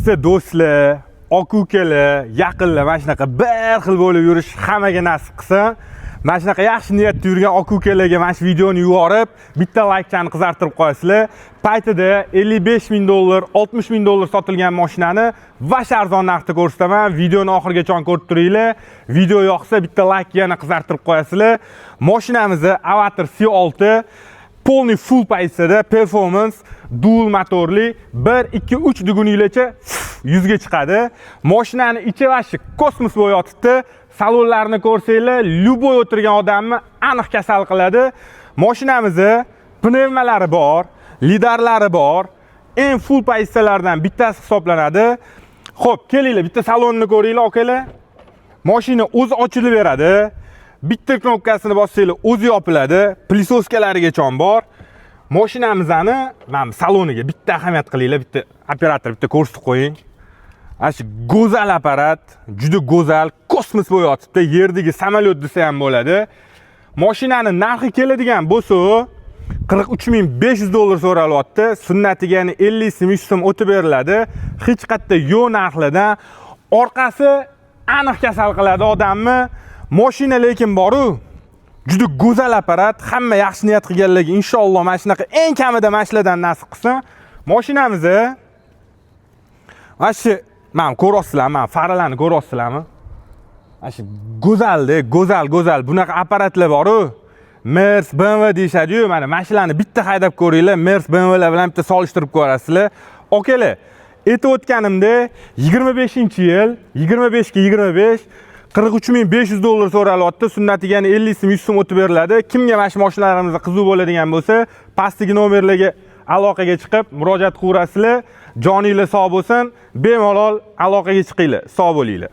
ikkita do'stlar, aka ukalar, yaqinlar mana shunaqa bir xil bo'lib yurish hammaga nasib qilsin. Mana shunaqa yaxshi niyatda yurgan aka ukalarga mana shu videoni yuborib, bitta laykchani qizartirib qo'yasizlar. Paytida $55,000, $60,000 sotilgan mashinani vash arzon narxda ko'rsataman. Videoni oxirigacha ko'rib turinglar. Video yoqsa bitta layk yana qizartirib qo'yasizlar. Mashinamizni Avatar C6 полный full pozitsiyada performance dual motorli 1-2-3 duguniygacha 100 ga chiqadi. Mashinani ichi vashi kosmos bo'lib yotibdi. Salonlarni ko'rsanglar, любой o'tirgan odamni aniq kasal qiladi. Mashinamizni pnevmalari bor, lidarlari bor. Eng full pozitsiyalardan bittasi hisoblanadi. Xo'p, kelinglar, bitta salonni ko'ringlar, akalar. Mashina o'zi ochilib beradi. Bitta knopkasini bossanglar, o'zi yopiladi. Plisoskalarigacha bor. Mashinamizni mana saloniga bitta ahamiyat qilinglar, bitta operator bitta ko'rsatib qo'ying. Ashi go'zal apparat, juda go'zal, kosmos bo'lib yotibdi. Yerdagi samolyot desa ham bo'ladi. Mashinani narxi keladigan bo'lsa, $43,500 so'ralyapti. Sunnatiga yana 50 so'm o'tib beriladi. Hech qayerda yo'q narxlardan. Orqasi aniq kasal qiladi odamni. Mashina lekin boru, juda go'zal apparat. Hamma yaxshi niyat qilganlarga inshaalloh mana shunaqa eng kamida mashinadan nasib qilsin. Mashinamizni ashi mana ko'ryapsizlarmi? Mana faralarni ko'ryapsizlarmi? Ashi go'zalda, go'zal bunaqa apparatlar boru. Merc, BMW deyshadi-yu, mana mashinalarni bitta haydab ko'ringlar, Merc, BMWlar bilan bitta solishtirib ko'rasizlar. Okalar, aytib o'tganimda 25-yil, 25 ga 25 $43,500 so'ralyapti. Sunnatiga yana 50 so'm o'tib beriladi. Kimga mana shu mashinalarimiz qiziq bo'ladigan bo'lsa, pastdagi nomerlarga aloqaga chiqib murojaat qilasizlar. Joninglar sog' bo'lsin, bemalol aloqaga chiqinglar. Sog' bo'linglar.